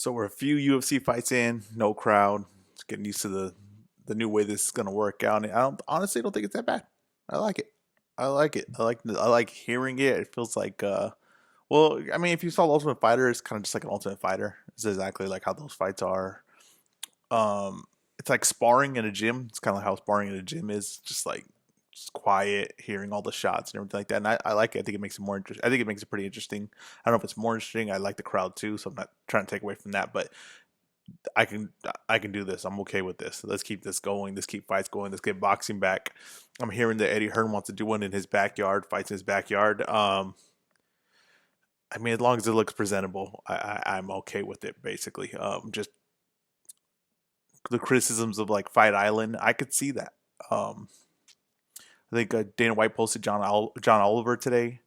So we're a few UFC fights in, no crowd. Just getting used to the new way this is gonna work out. And I honestly don't think it's that bad. I like it. I like it. I like hearing it. It feels like well, I mean, if you saw Ultimate Fighter, it's kind of just like an Ultimate Fighter. It's exactly like how those fights are. Um, it's like sparring in a gym. It's kind of like how sparring in a gym is, just quiet, hearing all the shots and everything like that. And I like it. I think it makes it more interesting. I think it makes it pretty interesting. I don't know if it's more interesting. I like the crowd too, so I'm not trying to take away from that. But I can I can do this. I'm okay with this. Let's keep this going. Let's keep fights going. Let's get boxing back. I'm hearing that Eddie Hearn wants to do one in his backyard, fights in his backyard. I mean, as long as it looks presentable, I'm okay with it. Basically, just the criticisms of like Fight Island, I could see that. Um, I think Dana White posted John Oliver today,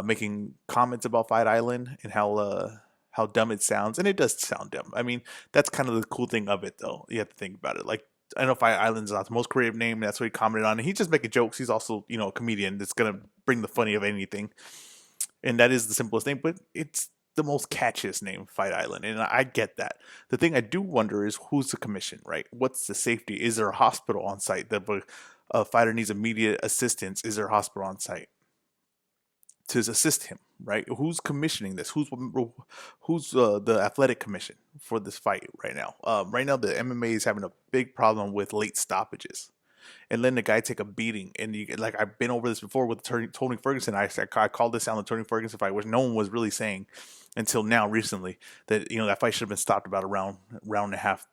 making comments about Fight Island and how dumb it sounds, and it does sound dumb. I mean, that's kind of the cool thing of it, though. You have to think about it. Like, I know Fight Island's not the most creative name. That's what he commented on, and he's just making jokes. He's also, a comedian that's gonna bring the funny of anything, and that is the simplest name. But it's the most catchiest name, Fight Island, and I get that. The thing I do wonder is who's the commission, right? What's the safety? Is there a hospital on site that a fighter needs immediate assistance? Is there a hospital on site to assist him, right? Who's commissioning this? Who's the athletic commission for this fight right now? Right now, the MMA is having a big problem with late stoppages and letting the guy take a beating. And like I've been over this before with Tony Ferguson. I called this out on the Tony Ferguson fight, which no one was really saying until now recently that that fight should have been stopped about a round and a half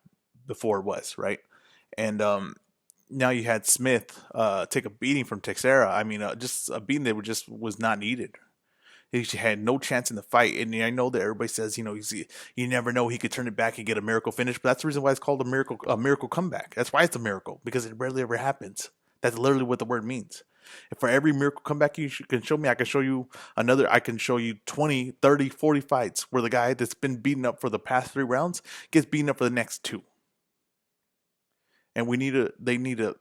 before it was right. And now you had Smith take a beating from Teixeira. I mean, just a beating that just was not needed. He had no chance in the fight, and I know that everybody says, you never know, he could turn it back and get a miracle finish, but that's the reason why it's called a miracle comeback. That's why it's a miracle, because it rarely ever happens. That's literally what the word means. If for every miracle comeback can show me, I can show you another. I can show you 20, 30, 40 fights where the guy that's been beaten up for the past 3 rounds gets beaten up for the next two. And the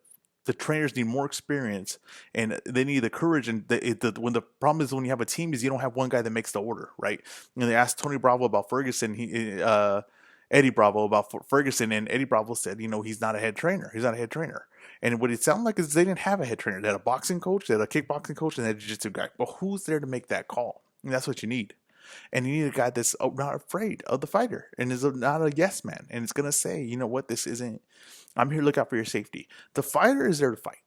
trainers need more experience, and they need the courage. And when the problem is when you have a team is you don't have one guy that makes the order, right? And they asked Tony Bravo about Ferguson. Eddie Bravo about Ferguson, and Eddie Bravo said, he's not a head trainer. He's not a head trainer. And what it sounded like is they didn't have a head trainer. They had a boxing coach, they had a kickboxing coach, and they had a jiu-jitsu guy. Well, who's there to make that call? And that's what you need. And you need a guy that's not afraid of the fighter and is not a yes man. And it's going to say, you know what, this isn't, I'm here to look out for your safety. The fighter is there to fight.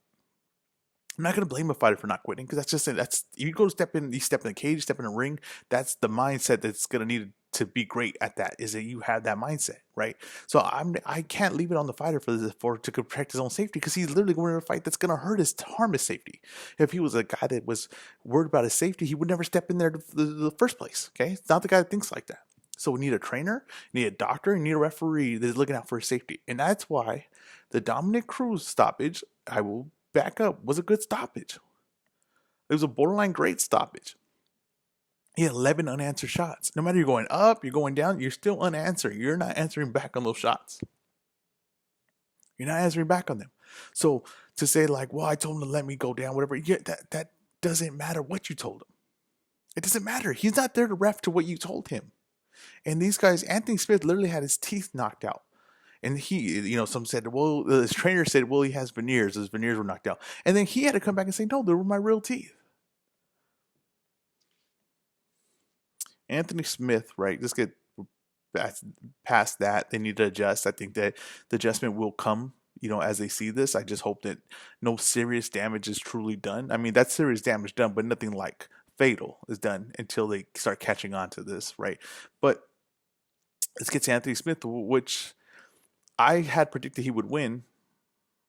I'm not going to blame a fighter for not quitting, because you go step in the cage, step in the ring. That's the mindset that's going to need to be great at that, is that you have that mindset, right? So I can't leave it on the fighter to protect his own safety, because he's literally going to a fight that's going to harm his safety. If he was a guy that was worried about his safety, he would never step in there the first place. Okay, it's not the guy that thinks like that. So we need a trainer, we need a doctor, and we need a referee that's looking out for his safety, and that's why the Dominic Cruz stoppage, I will back up, was a good stoppage. It was a borderline great stoppage. He had 11 unanswered shots. No matter you're going up, you're going down, you're still unanswering. You're not answering back on those shots. You're not answering back on them. So to say like, well, I told him to let me go down, whatever, yeah, that doesn't matter what you told him. It doesn't matter. He's not there to ref to what you told him. And these guys, Anthony Smith literally had his teeth knocked out. And some said, well, his trainer said, well, he has veneers. His veneers were knocked out. And then he had to come back and say, no, they were my real teeth. Anthony Smith, right? Just get past that. They need to adjust. I think that the adjustment will come, as they see this. I just hope that no serious damage is truly done. I mean, that's serious damage done, but nothing like fatal is done until they start catching on to this, right? But let's get to Anthony Smith, which I had predicted he would win,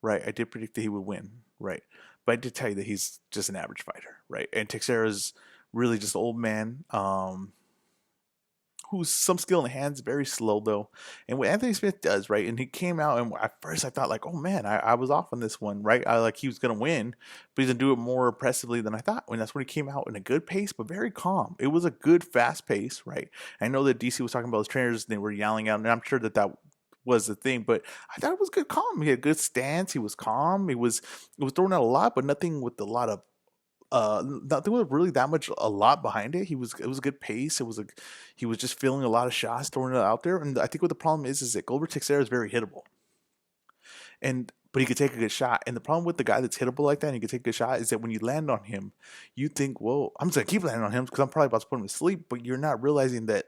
right? I did predict that he would win, right? But I did tell you that he's just an average fighter, right? And Teixeira's really just an old man, who's some skill in the hands, very slow though. And what Anthony Smith does, right? And he came out, and at first I thought like, oh man, I was off on this one, right? I like he was gonna win, but he's gonna do it more impressively than I thought. And that's when he came out in a good pace, but very calm. It was a good fast pace, right? I know that DC was talking about his trainers, and they were yelling out, and I'm sure that was the thing, but I thought it was good calm. He had a good stance. He was calm. It was throwing out a lot, but nothing with a lot of There was really that much a lot behind it. It was a good pace. He was just feeling a lot of shots, throwing it out there. And I think what the problem is that Glover Teixeira is very hittable, and but he could take a good shot. And the problem with the guy that's hittable like that and he could take a good shot is that when you land on him, you think, well, I'm just gonna keep landing on him because I'm probably about to put him to sleep. But you're not realizing that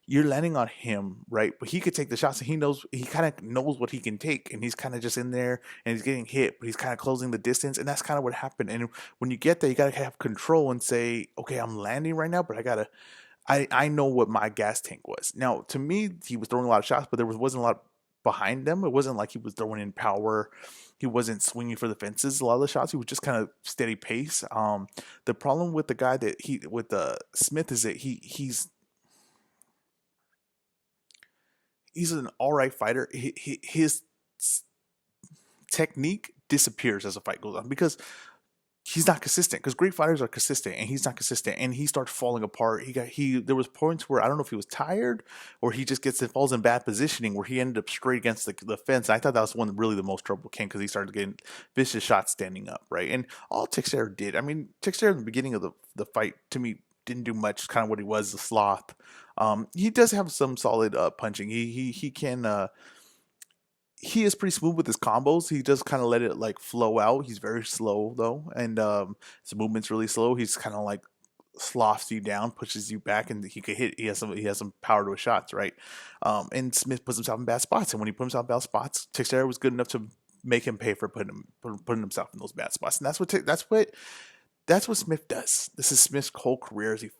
you're landing on him, right? But he could take the shots, and he kind of knows what he can take, and he's kind of just in there and he's getting hit, but he's kind of closing the distance, and that's kind of what happened. And when you get there, you gotta have control and say, okay, I'm landing right now, but I know what my gas tank was. Now, to me, he was throwing a lot of shots, but wasn't a lot behind them. It wasn't like he was throwing in power. He wasn't swinging for the fences. A lot of the shots, he was just kind of steady pace. The problem with the guy that with the Smith is that he's an all right fighter. His technique disappears as the fight goes on because he's not consistent, because great fighters are consistent and he's not consistent, and he starts falling apart. There was points where I don't know if he was tired or he just falls in bad positioning where he ended up straight against the fence. I thought that was one really the most trouble came because he started getting vicious shots standing up, right? And all Teixeira did, I mean, Teixeira in the beginning of the fight to me didn't do much, kind of what he was, the sloth. He does have some solid punching. He can he is pretty smooth with his combos. He just kind of let it like flow out. He's very slow though, and his movement's really slow. He's kind of like sloughs you down, pushes you back, and he could hit. He has some power to his shots, right? And Smith puts himself in bad spots, and when he put himself in bad spots, Teixeira was good enough to make him pay for putting himself in those bad spots, and that's what Smith does. This is Smith's whole career. As he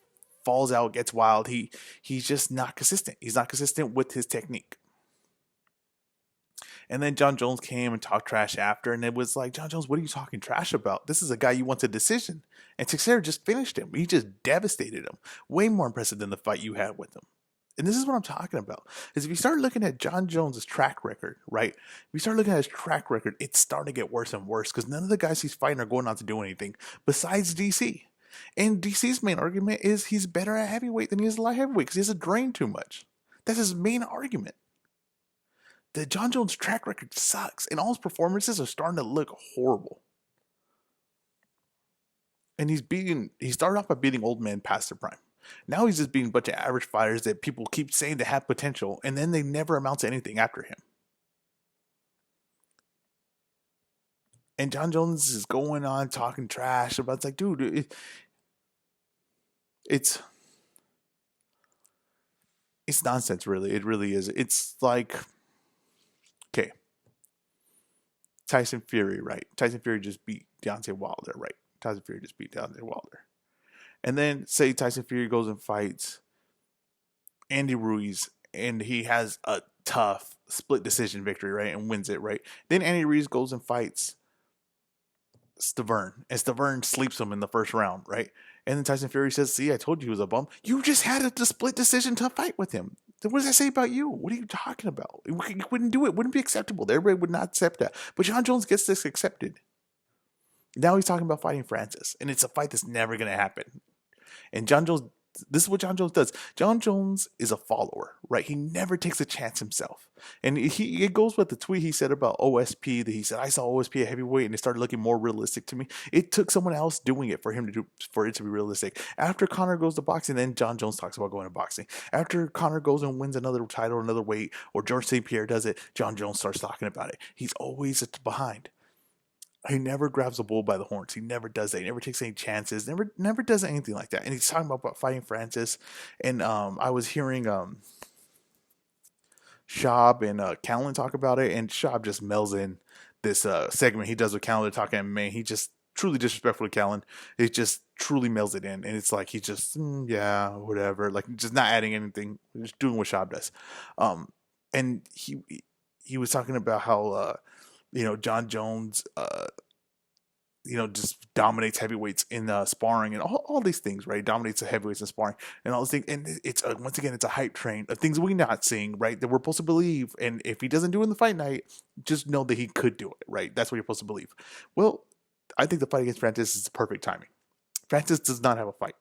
falls out, gets wild. He's just not consistent. He's not consistent with his technique. And then John Jones came and talked trash after, and it was like, John Jones, what are you talking trash about? This is a guy you want a decision. And Teixeira just finished him. He just devastated him. Way more impressive than the fight you had with him. And this is what I'm talking about. Is if you start looking at John Jones' track record, right? If you start looking at his track record, it's starting to get worse and worse because none of the guys he's fighting are going on to do anything besides DC. And DC's main argument is he's better at heavyweight than he is at light heavyweight because he has to drain too much. That's his main argument. The John Jones track record sucks, and all his performances are starting to look horrible. And he started off by beating old men past their prime. Now he's just beating a bunch of average fighters that people keep saying they have potential, and then they never amount to anything after him. And John Jones is going on talking trash about, it's like, dude, it's nonsense, really. It really is. It's like, okay, Tyson Fury, right? Tyson Fury just beat Deontay Wilder, right? Tyson Fury just beat Deontay Wilder. And then say Tyson Fury goes and fights Andy Ruiz, and he has a tough split decision victory, right? And wins it, right? Then Andy Ruiz goes and fights Stavern, and Stavern sleeps him in the first round, right? And then Tyson Fury says, see, I told you he was a bum. You just had a split decision to fight with him. What does that say about you? What are you talking about? You wouldn't do it. Wouldn't be acceptable. Everybody would not accept that. But John Jones gets this accepted. Now he's talking about fighting Francis, and it's a fight that's never going to happen. And John Jones, this is what John Jones does. John Jones is a follower, right? He never takes a chance himself. And it goes with the tweet he said about OSP, that he said, I saw OSP at heavyweight and it started looking more realistic to me. It took someone else doing it for it to be realistic. After Conor goes to boxing, then John Jones talks about going to boxing. After Conor goes and wins another title, another weight, or George St. Pierre does it, John Jones starts talking about it. He's always behind. He never grabs a bull by the horns. He never does that. He never takes any chances. Never does anything like that. And he's talking about fighting Francis. And I was hearing Shab and Callan talk about it. And Shab just melds in this segment he does with Callan talking MMA. He just truly disrespectful to Callan. It just truly mails it in. And it's like he just, yeah, whatever. Like just not adding anything. Just doing what Shab does. And he was talking about how... John Jones, just dominates heavyweights in sparring and all these things, right? Dominates the heavyweights in sparring and all these things. And it's, once again, it's a hype train of things we're not seeing, right? That we're supposed to believe. And if he doesn't do it in the fight night, just know that he could do it, right? That's what you're supposed to believe. Well, I think the fight against Francis is perfect timing. Francis does not have a fight.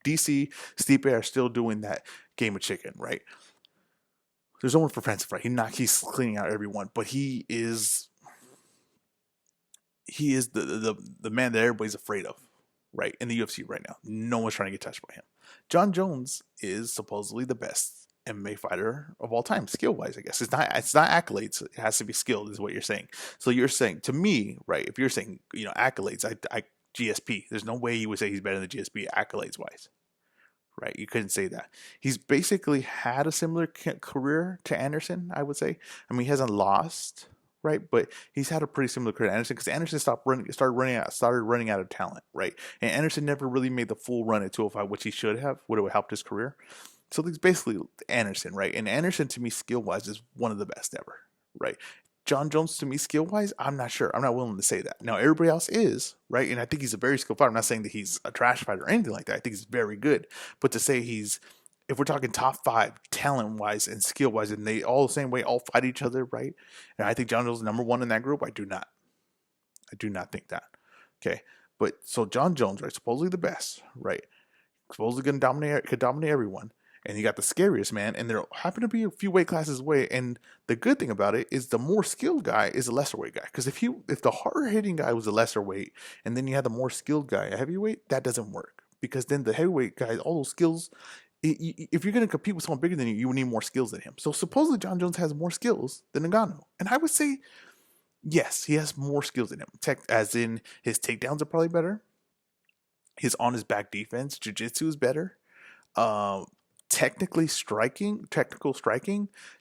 DC, Stipe are still doing that game of chicken, right? There's no one for Francis, right? He's cleaning out everyone, but he is the man that everybody's afraid of. right, in the UFC right now. No one's trying to get touched by him. John Jones is supposedly the best MMA fighter of all time, skill wise. I guess it's not accolades. It has to be skilled, is what you're saying. So you're saying to me, right? If you're saying accolades, I GSP. There's no way you would say he's better than the GSP accolades wise, right? You couldn't say that. He's basically had a similar career to Anderson, I would say. I mean, he hasn't lost, right? But he's had a pretty similar career to Anderson because Anderson started running out of talent, right? And Anderson never really made the full run at 205, which he should have, would have helped his career. So he's basically Anderson, right? And Anderson, to me, skill wise, is one of the best ever, right? John Jones, to me, skill wise, I'm not sure. I'm not willing to say that. Now, everybody else is, right? And I think he's a very skilled fighter. I'm not saying that he's a trash fighter or anything like that. I think he's very good. But to say if we're talking top 5 talent wise and skill wise, and they all the same way, all fight each other, right? And I think John Jones is number 1 in that group. I do not. I do not think that. Okay. But so John Jones, right? Supposedly the best, right? Supposedly going to could dominate everyone. And you got the scariest man, and there happen to be a few weight classes away. And the good thing about it is the more skilled guy is a lesser weight guy. Because if the harder hitting guy was a lesser weight, and then you had the more skilled guy, a heavyweight, that doesn't work. Because then the heavyweight guy, all those skills, if you're going to compete with someone bigger than you, you need more skills than him. So supposedly John Jones has more skills than Ngannou. And I would say, yes, he has more skills than him. As in, his takedowns are probably better. His on his back defense, jiu-jitsu is better. Technical striking,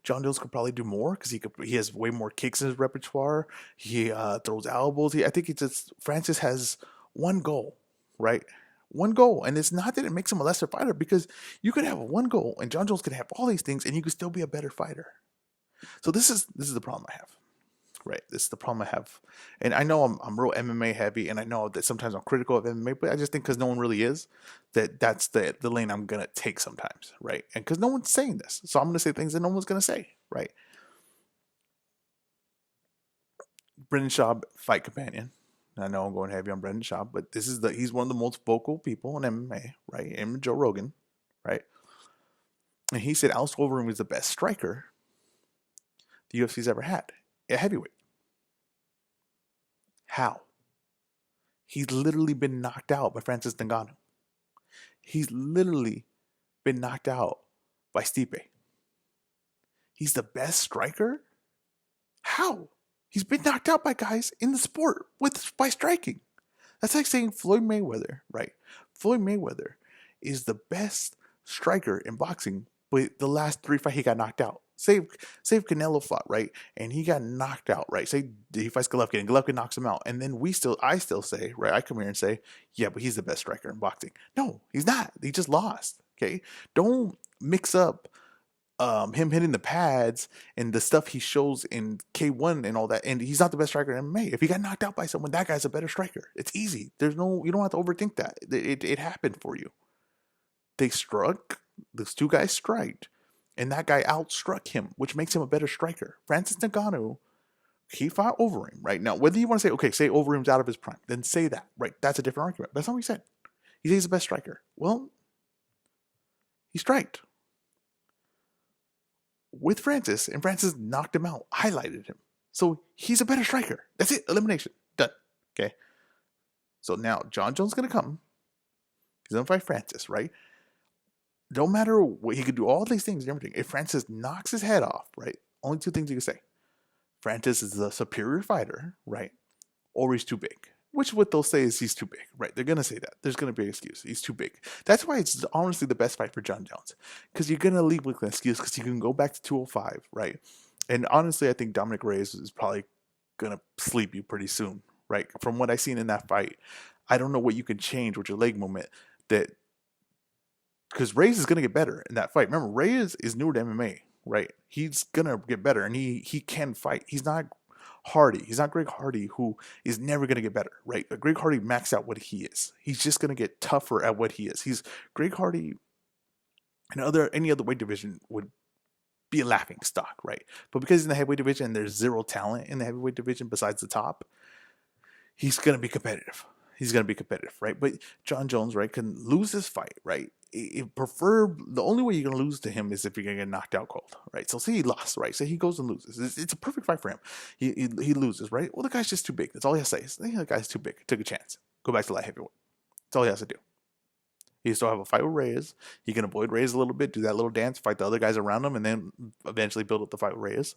John Jones could probably do more because he has way more kicks in his repertoire. He throws elbows. I think Francis has one goal, right? One goal, and it's not that it makes him a lesser fighter because you could have one goal, and John Jones could have all these things, and you could still be a better fighter. So this is the problem I have. Right, this is the problem I have, and I know I'm real MMA heavy, and I know that sometimes I'm critical of MMA, but I just think because no one really is, that's the lane I'm gonna take sometimes, right? And because no one's saying this, so I'm gonna say things that no one's gonna say, right? Brendan Schaub, fight companion. I know I'm going heavy on Brendan Schaub, but he's one of the most vocal people in MMA, right? And Joe Rogan, right? And he said Alistair Overeem was the best striker the UFC's ever had. A heavyweight. How? He's literally been knocked out by Francis Ngannou. He's literally been knocked out by Stipe. He's the best striker? How? He's been knocked out by guys in the sport by striking. That's like saying Floyd Mayweather, right? Floyd Mayweather is the best striker in boxing, but the last 3 fights he got knocked out. Save Canelo fought, right? And he got knocked out, right? Say he fights Golovkin and Golovkin knocks him out. And then I still say, right? I come here and say, yeah, but he's the best striker in boxing. No, he's not. He just lost. Okay. Don't mix up him hitting the pads and the stuff he shows in K1 and all that. And he's not the best striker in MMA. If he got knocked out by someone, that guy's a better striker. It's easy. You don't have to overthink that. It happened for you. They struck, those 2 guys striked. And that guy outstruck him, which makes him a better striker. Francis Ngannou, he fought Overeem, right? Now, whether you want to say, okay, say Overeem's out of his prime, then say that, right? That's a different argument. That's not what he said. He said he's the best striker. Well, he striked with Francis, and Francis knocked him out, highlighted him. So he's a better striker. That's it. Elimination. Done. Okay. So now John Jones is going to come. He's going to fight Francis, right? No matter what, he could do all these things and everything. If Francis knocks his head off, right? Only 2 things you can say. Francis is the superior fighter, right? Or he's too big. Which what they'll say is he's too big, right? They're going to say that. There's going to be an excuse. He's too big. That's why it's honestly the best fight for John Jones. Because you're going to leave with an excuse because you can go back to 205, right? And honestly, I think Dominic Reyes is probably going to sleep you pretty soon, right? From what I've seen in that fight, I don't know what you can change with your leg movement because Reyes is going to get better in that fight. Remember, Reyes is newer to MMA, right? He's going to get better, and he can fight. He's not Hardy. He's not Greg Hardy, who is never going to get better, right? Greg Hardy maxed out what he is. He's just going to get tougher at what he is. Greg Hardy in any other weight division would be a laughing stock, right? But because he's in the heavyweight division and there's 0 talent in the heavyweight division besides the top, he's going to be competitive. Right? But John Jones, right, can lose this fight, right? The only way you're going to lose to him is if you're going to get knocked out cold, right? So say he lost, right? Say he goes and loses. It's a perfect fight for him. He loses, right? Well, the guy's just too big. That's all he has to say. The guy's too big. Took a chance. Go back to light heavyweight. That's all he has to do. He still have a fight with Reyes. He can avoid Reyes a little bit, do that little dance, fight the other guys around him, and then eventually build up the fight with Reyes.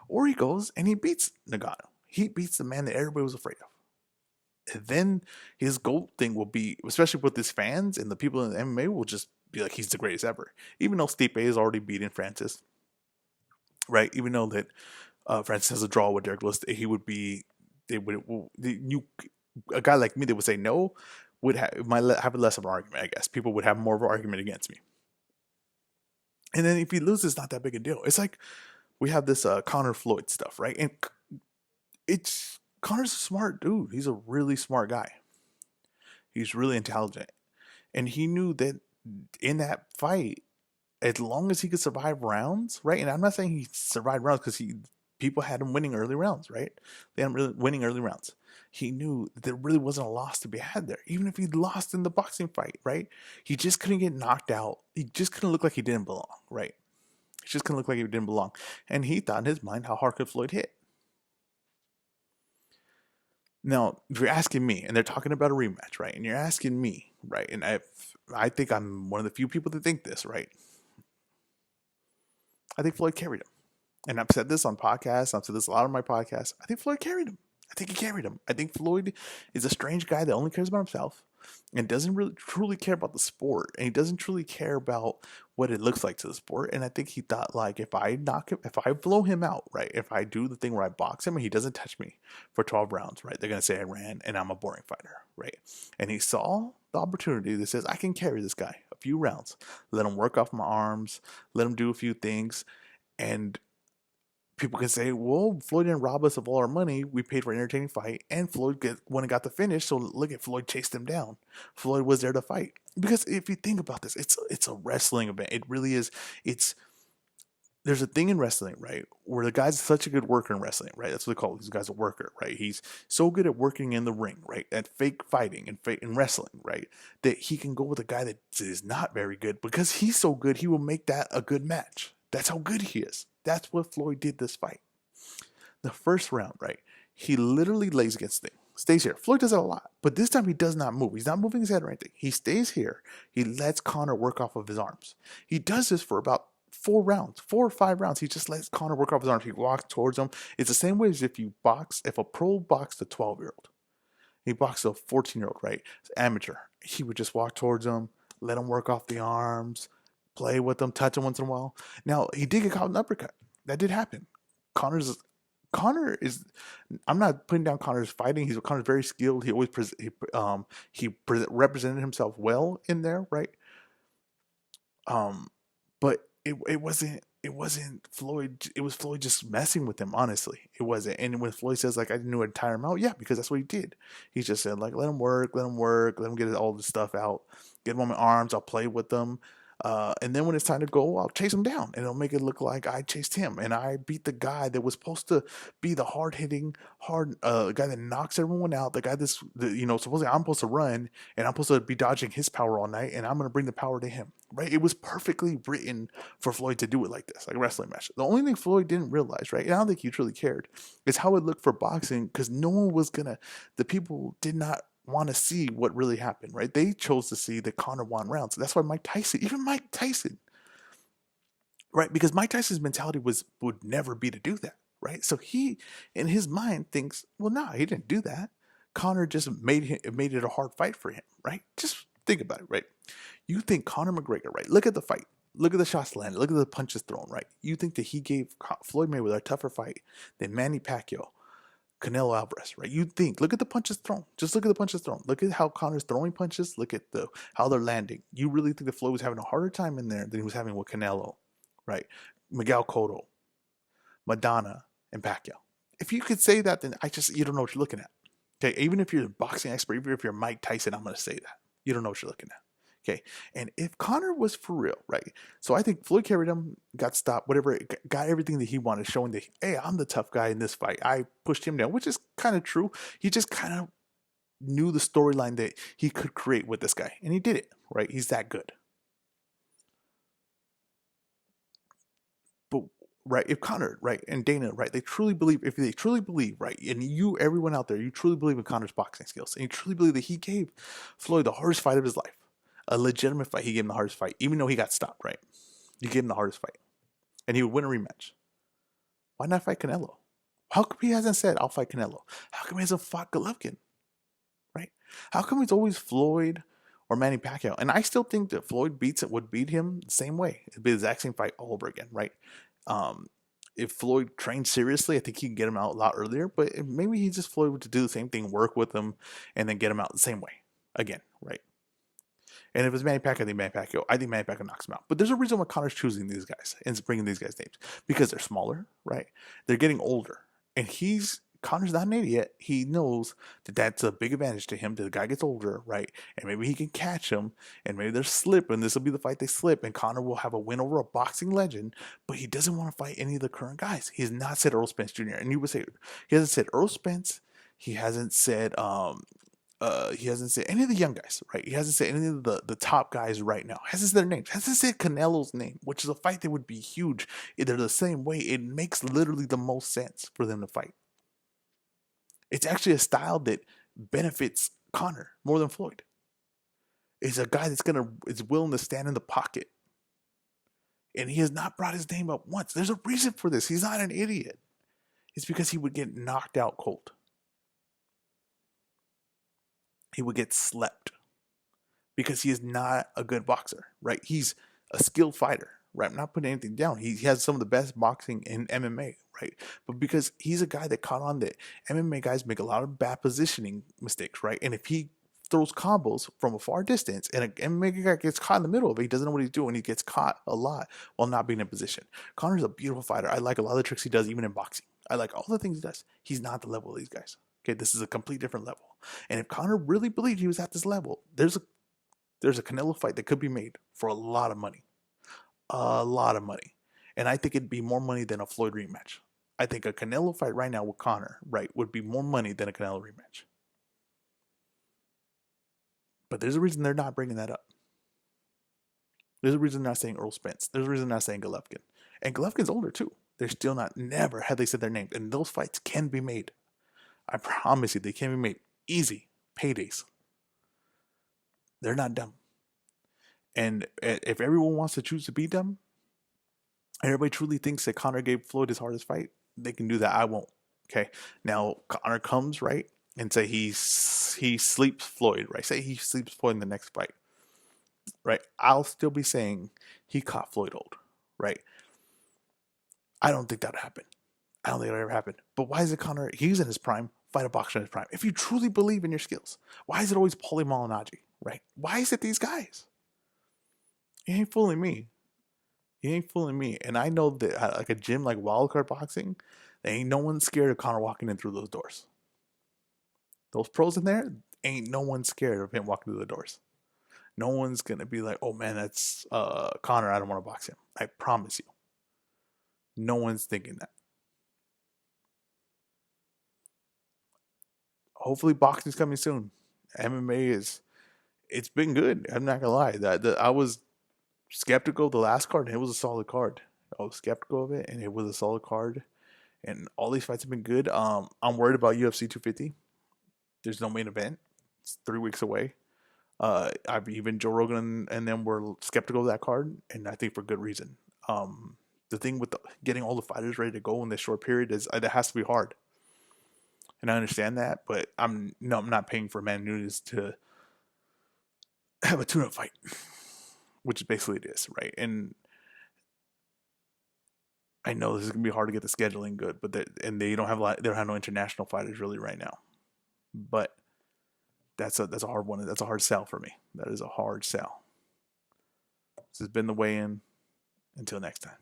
Or he goes and he beats Ngannou. He beats the man that everybody was afraid of. And then his goal thing will be, especially with his fans and the people in the MMA, will just be like he's the greatest ever. Even though Stipe is already beating Francis, right? Even though that Francis has a draw with Derek Lewis, he would be. They would you a guy like me that would say no would have less of an argument. I guess people would have more of an argument against me. And then if he loses, it's not that big a deal. It's like we have this Conor Floyd stuff, right? And it's Conor's a smart dude. He's a really smart guy. He's really intelligent. And he knew that in that fight, as long as he could survive rounds, right? And I'm not saying he survived rounds because people had him winning early rounds, right? They had him really winning early rounds. He knew that there really wasn't a loss to be had there. Even if he lost in the boxing fight, right? He just couldn't get knocked out. He just couldn't look like he didn't belong, right? He just couldn't look like he didn't belong. And he thought in his mind, how hard could Floyd hit? Now, if you're asking me, and they're talking about a rematch, right? And you're asking me, right? And I think I'm one of the few people that think this, right? I think Floyd carried him. And I've said this on podcasts. I've said this a lot on my podcasts. I think Floyd carried him. I think he carried him. I think Floyd is a strange guy that only cares about himself and doesn't really truly care about the sport. And he doesn't truly care about what it looks like to the sport. And I think he thought, like, if I knock him, if I blow him out, right? If I do the thing where I box him and he doesn't touch me for 12 rounds, right? They're going to say I ran and I'm a boring fighter, right? And he saw the opportunity that says, I can carry this guy a few rounds, let him work off my arms, let him do a few things. And people can say, well, Floyd didn't rob us of all our money. We paid for an entertaining fight, and Floyd went and got the finish. So look at Floyd chased him down. Floyd was there to fight. Because if you think about this, it's a wrestling event. It really is. There's a thing in wrestling, right, where the guy's such a good worker in wrestling, right? That's what they call it. This guy's a worker, right? He's so good at working in the ring, right? At fake fighting and fake in wrestling, right? That he can go with a guy that is not very good because he's so good, he will make that a good match. That's how good he is. That's what Floyd did this fight. The first round, right? He literally lays against the thing. Stays here. Floyd does it a lot, but this time he does not move. He's not moving his head or anything. He stays here. He lets Conor work off of his arms. He does this for about 4 or 5 rounds. He just lets Conor work off his arms. He walks towards him. It's the same way as if a pro boxed a 12-year-old. He boxed a 14-year-old, right? Amateur. He would just walk towards him, let him work off the arms, play with them, touch him once in a while. Now, he did get caught in an uppercut. That did happen. Conor is. I'm not putting down Conor's fighting. Connor's very skilled. He always represented himself well in there, right? But it wasn't Floyd. It was Floyd just messing with him. Honestly, it wasn't. And when Floyd says like I knew I'd tire him out, yeah, because that's what he did. He just said like let him work, let him get all this stuff out, get him on my arms. I'll play with them. And then when it's time to go, I'll chase him down, and it'll make it look like I chased him, and I beat the guy that was supposed to be the hard-hitting, guy that knocks everyone out. The guy supposedly I'm supposed to run, and I'm supposed to be dodging his power all night, and I'm gonna bring the power to him. Right? It was perfectly written for Floyd to do it like this, like a wrestling match. The only thing Floyd didn't realize, right, and I don't think he truly cared, is how it looked for boxing, because no one was gonna. The people did not want to see what really happened, right? They chose to see that Conor won rounds. So that's why even Mike Tyson, right? Because Mike Tyson's mentality would never be to do that, right? So he, in his mind, thinks, well, no, he didn't do that. Conor just made it a hard fight for him, right? Just think about it, right? You think Conor McGregor, right? Look at the fight. Look at the shots landed. Look at the punches thrown, right? You think that he gave Floyd Mayweather a tougher fight than Manny Pacquiao, Canelo Alvarez, right? You think, look at the punches thrown. Just look at the punches thrown. Look at how Conor's throwing punches. Look at how they're landing. You really think that Floyd was having a harder time in there than he was having with Canelo, right? Miguel Cotto, Madonna, and Pacquiao. If you could say that, then you don't know what you're looking at. Okay, even if you're a boxing expert, even if you're Mike Tyson, I'm going to say that. You don't know what you're looking at. Okay, and if Conor was for real, right? So I think Floyd carried him, got stopped, whatever, got everything that he wanted, showing that, hey, I'm the tough guy in this fight. I pushed him down, which is kind of true. He just kind of knew the storyline that he could create with this guy, and he did it, right? He's that good. But right? If Conor, right, and Dana, right, they truly believe, if they truly believe, right, and you, everyone out there, you truly believe in Conor's boxing skills, and you truly believe that he gave Floyd the hardest fight of his life, a legitimate fight, he gave him the hardest fight, even though he got stopped, right? He gave him the hardest fight, and he would win a rematch. Why not fight Canelo? How come he hasn't said, I'll fight Canelo? How come he hasn't fought Golovkin, right? How come it's always Floyd or Manny Pacquiao? And I still think that Floyd would beat him the same way. It'd be the exact same fight all over again, right? Um, if Floyd trained seriously, I think he can get him out a lot earlier. But maybe he just Floyd would do the same thing, work with him, and then get him out the same way again, right? And if it's Manny Pacquiao, I think Manny Pacquiao. I think Manny Pacquiao knocks him out. But there's a reason why Conor's choosing these guys and bringing these guys' names, because they're smaller, right? They're getting older, and Conor's not an idiot. He knows that that's a big advantage to him. That the guy gets older, right? And maybe he can catch him, and maybe they're slipping. This will be the fight they slip, and Conor will have a win over a boxing legend. But he doesn't want to fight any of the current guys. He has not said Earl Spence Jr. And you would say he hasn't said Earl Spence. He hasn't said he hasn't said any of the young guys, right? He hasn't said any of the top guys right now. Hasn't said their names. Hasn't said Canelo's name, which is a fight that would be huge. They're the same way. It makes literally the most sense for them to fight. It's actually a style that benefits Conor more than Floyd. It's a guy is willing to stand in the pocket. And he has not brought his name up once. There's a reason for this. He's not an idiot. It's because he would get knocked out cold. He would get slept because he is not a good boxer, right? He's a skilled fighter, right? I'm not putting anything down. He has some of the best boxing in MMA, right? But because he's a guy that caught on that MMA guys make a lot of bad positioning mistakes, right? And if he throws combos from a far distance and an MMA guy gets caught in the middle of it, he doesn't know what he's doing. He gets caught a lot while not being in position. Conor's a beautiful fighter. I like a lot of the tricks he does, even in boxing. I like all the things he does. He's not the level of these guys. Okay, this is a complete different level. And if Conor really believed he was at this level, there's a Canelo fight that could be made for a lot of money. A lot of money. And I think it'd be more money than a Floyd rematch. I think a Canelo fight right now with Conor, right, would be more money than a Canelo rematch. But there's a reason they're not bringing that up. There's a reason they're not saying Earl Spence. There's a reason they're not saying Golovkin. And Golovkin's older too. They're still not, never had they said their names. And those fights can be made. I promise you, they can be made easy paydays. They're not dumb. And if everyone wants to choose to be dumb, everybody truly thinks that Conor gave Floyd his hardest fight, they can do that. I won't. Okay. Now Conor comes, right, and say he sleeps Floyd, right? Say he sleeps Floyd in the next fight, right? I'll still be saying he caught Floyd old, right? I don't think that'll happen. I don't think it'll ever happen. But why is it Conor? He's in his prime. Fight a boxer in his prime. If you truly believe in your skills, why is it always Paulie Malignaggi, right? Why is it these guys? You ain't fooling me. You ain't fooling me. And I know that at like a gym like Wildcard Boxing, there ain't no one scared of Conor walking in through those doors. Those pros in there, ain't no one scared of him walking through the doors. No one's gonna be like, oh man, that's Conor, I don't want to box him. I promise you. No one's thinking that. Hopefully boxing's coming soon. MMA it's been good. I'm not gonna lie. I was skeptical of the last card, and it was a solid card. I was skeptical of it, and it was a solid card. And all these fights have been good. I'm worried about UFC 250. There's no main event. It's 3 weeks away. I've even Joe Rogan and them were skeptical of that card, and I think for good reason. The thing with getting all the fighters ready to go in this short period is it has to be hard. And I understand that, but I'm not paying for Man Nunes to have a tune-up fight, which basically it is, right? And I know this is gonna be hard to get the scheduling good, but they don't have no international fighters really right now. But that's a hard one. That's a hard sell for me. That is a hard sell. This has been the weigh-in. Until next time.